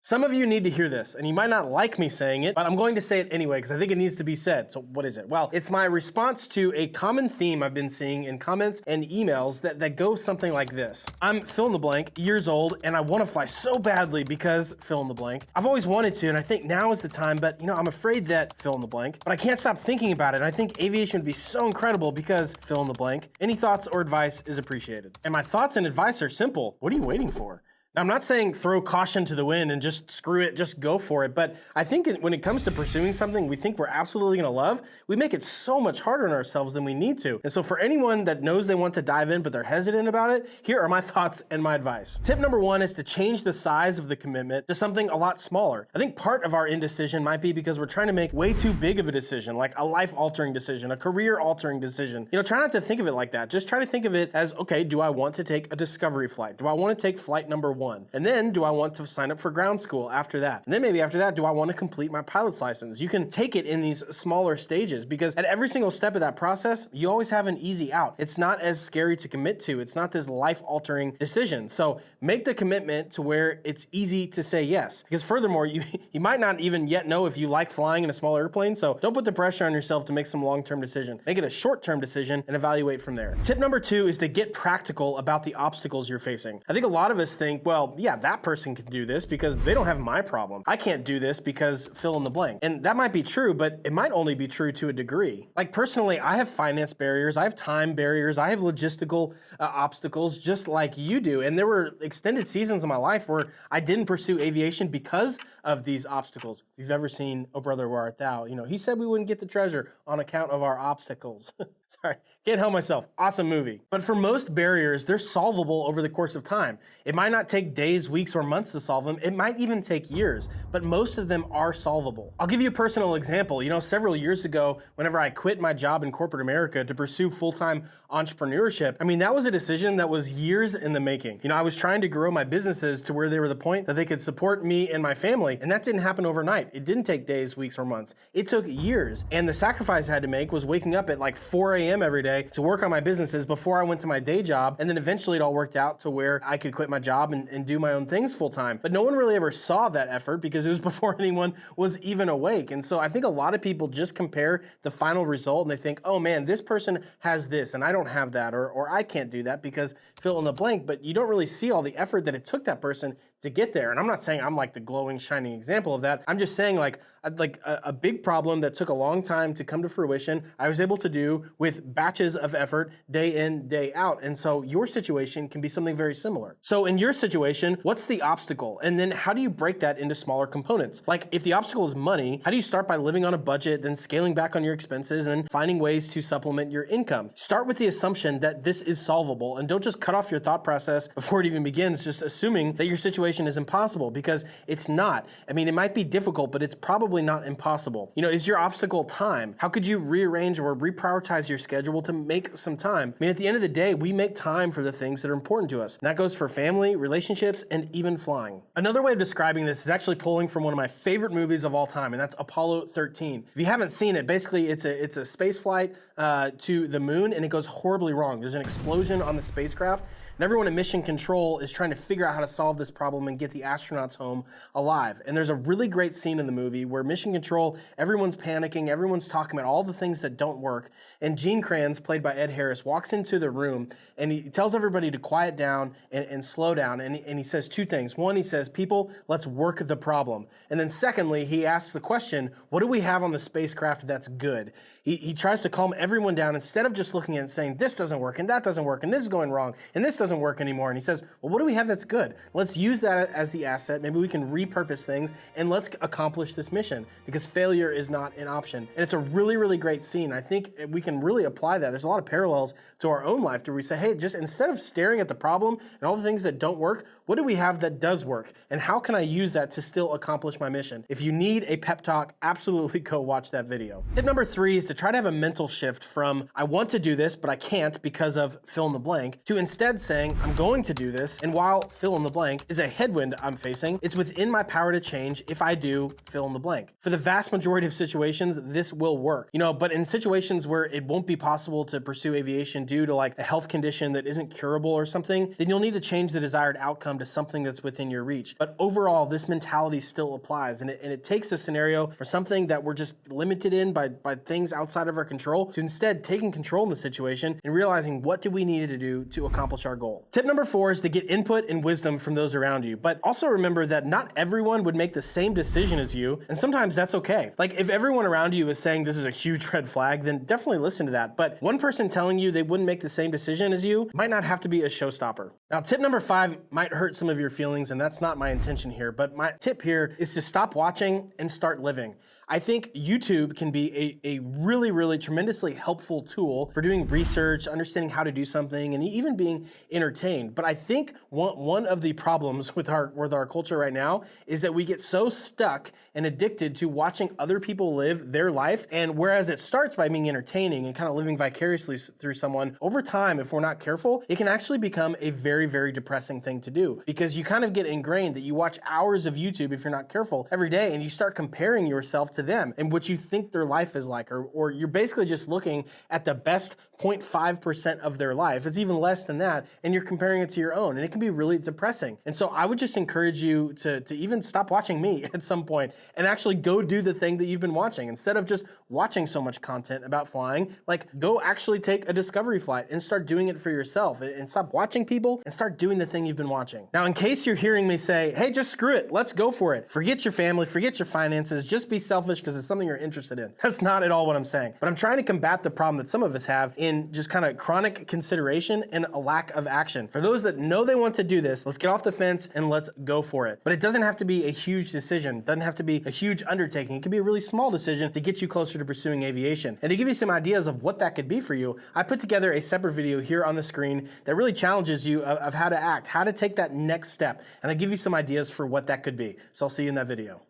Some of you need to hear this, and you might not like me saying it, but I'm going to say it anyway because I think it needs to be said. So what is it? Well, it's my response to a common theme I've been seeing in comments and emails that go something like this. I'm fill in the blank, years old, and I want to fly so badly because fill in the blank. I've always wanted to, and I think now is the time, but I'm afraid that fill in the blank. But I can't stop thinking about it, and I think aviation would be so incredible because fill in the blank. Any thoughts or advice is appreciated. And my thoughts and advice are simple. What are you waiting for? Now, I'm not saying throw caution to the wind and just screw it, just go for it, but I think when it comes to pursuing something we think we're absolutely gonna love, we make it so much harder on ourselves than we need to. And so for anyone that knows they want to dive in but they're hesitant about it, here are my thoughts and my advice. Tip number one is to change the size of the commitment to something a lot smaller. I think part of our indecision might be because we're trying to make way too big of a decision, like a life-altering decision, a career-altering decision. Try not to think of it like that. Just try to think of it as, okay, do I want to take a discovery flight? Do I want to take flight number one? And then do I want to sign up for ground school after that? And then maybe after that, do I want to complete my pilot's license? You can take it in these smaller stages because at every single step of that process, you always have an easy out. It's not as scary to commit to. It's not this life-altering decision. So make the commitment to where it's easy to say yes. Because furthermore, you might not even yet know if you like flying in a small airplane, so don't put the pressure on yourself to make some long-term decision. Make it a short-term decision and evaluate from there. Tip number two is to get practical about the obstacles you're facing. I think a lot of us think, well, yeah, that person can do this because they don't have my problem. I can't do this because fill in the blank. And that might be true, but it might only be true to a degree. Like personally, I have finance barriers, I have time barriers, I have logistical obstacles just like you do. And there were extended seasons of my life where I didn't pursue aviation because of these obstacles. If you've ever seen Oh Brother, Where Art Thou? He said we wouldn't get the treasure on account of our obstacles. Sorry, can't help myself. Awesome movie. But for most barriers, they're solvable over the course of time. It might not take days, weeks, or months to solve them. It might even take years, but most of them are solvable. I'll give you a personal example. Several years ago, whenever I quit my job in corporate America to pursue full-time entrepreneurship, that was a decision that was years in the making. I was trying to grow my businesses to where they were the point that they could support me and my family, and that didn't happen overnight. It didn't take days, weeks, or months. It took years, and the sacrifice I had to make was waking up at like 4 a.m. every day to work on my businesses before I went to my day job, and then eventually it all worked out to where I could quit my job and do my own things full time. But no one really ever saw that effort because it was before anyone was even awake. And so I think a lot of people just compare the final result and they think, oh man, this person has this and I don't have that, or I can't do that because fill in the blank, but you don't really see all the effort that it took that person to get there. And I'm not saying I'm like the glowing, shining example of that. I'm just saying like a big problem that took a long time to come to fruition, I was able to do with batches of effort day in, day out. And so your situation can be something very similar. So in your situation, what's the obstacle? And then how do you break that into smaller components? Like if the obstacle is money, how do you start by living on a budget, then scaling back on your expenses, and then finding ways to supplement your income? Start with the assumption that this is solvable, and don't just cut off your thought process before it even begins, just assuming that your situation is impossible, because it's not. It might be difficult, but it's probably not impossible. Is your obstacle time? How could you rearrange or reprioritize your schedule to make some time? At the end of the day, we make time for the things that are important to us. And that goes for family, relationships, and even flying. Another way of describing this is actually pulling from one of my favorite movies of all time, and that's Apollo 13. If you haven't seen it, basically it's a space flight to the moon, and it goes horribly wrong. There's an explosion on the spacecraft, and everyone in mission control is trying to figure out how to solve this problem and get the astronauts home alive. And there's a really great scene in the movie where mission control, everyone's panicking, everyone's talking about all the things that don't work, and Gene Kranz, played by Ed Harris, walks into the room and he tells everybody to quiet down and slow down, and he says two things. One, he says, people, let's work the problem. And then secondly, he asks the question, what do we have on the spacecraft that's good? He tries to calm everyone down instead of just looking at it and saying, this doesn't work, and that doesn't work, and this is going wrong, and this doesn't work anymore. And he says, well, what do we have that's good? Let's use that as the asset. Maybe we can repurpose things, and let's accomplish this mission, because failure is not an option. And it's a really, really great scene. I think we can really apply that. There's a lot of parallels to our own life where we say, hey, just instead of staring at the problem and all the things that don't work, what do we have that does work? And how can I use that to still accomplish my mission? If you need a pep talk, absolutely go watch that video. Tip number 3 is to try to have a mental shift from, I want to do this, but I can't because of fill in the blank, to instead saying, saying, I'm going to do this, and while fill in the blank is a headwind I'm facing, it's within my power to change if I do fill in the blank. For the vast majority of situations, this will work, but in situations where it won't be possible to pursue aviation due to like a health condition that isn't curable or something, then you'll need to change the desired outcome to something that's within your reach. But overall, this mentality still applies, and it takes a scenario for something that we're just limited in by things outside of our control to instead taking control in the situation and realizing what do we need to do to accomplish our goal. Tip number 4 is to get input and wisdom from those around you, but also remember that not everyone would make the same decision as you, and sometimes that's okay. Like if everyone around you is saying this is a huge red flag, then definitely listen to that. But one person telling you they wouldn't make the same decision as you might not have to be a showstopper. Now, tip number 5 might hurt some of your feelings, and that's not my intention here, but my tip here is to stop watching and start living. I think YouTube can be a really, really tremendously helpful tool for doing research, understanding how to do something, and even being entertained. But I think one of the problems with our culture right now is that we get so stuck and addicted to watching other people live their life. And whereas it starts by being entertaining and kind of living vicariously through someone, over time, if we're not careful, it can actually become a very, very depressing thing to do, because you kind of get ingrained that you watch hours of YouTube, if you're not careful, every day, and you start comparing yourself to them and what you think their life is like, or you're basically just looking at the best 0.5% of their life. It's even less than that, and you're comparing it to your own, and it can be really depressing. And so I would just encourage you to even stop watching me at some point and actually go do the thing that you've been watching. Instead of just watching so much content about flying, like go actually take a discovery flight and start doing it for yourself, and stop watching people and start doing the thing you've been watching. Now, in case you're hearing me say, hey, just screw it, let's go for it. Forget your family, forget your finances, just be selfish because it's something you're interested in. That's not at all what I'm saying. But I'm trying to combat the problem that some of us have in just kind of chronic consideration and a lack of action. For those that know they want to do this, let's get off the fence and let's go for it. But it doesn't have to be a huge decision. It doesn't have to be a huge undertaking. It can be a really small decision to get you closer to pursuing aviation. And to give you some ideas of what that could be for you, I put together a separate video here on the screen that really challenges you of how to act, how to take that next step. And I give you some ideas for what that could be. So I'll see you in that video.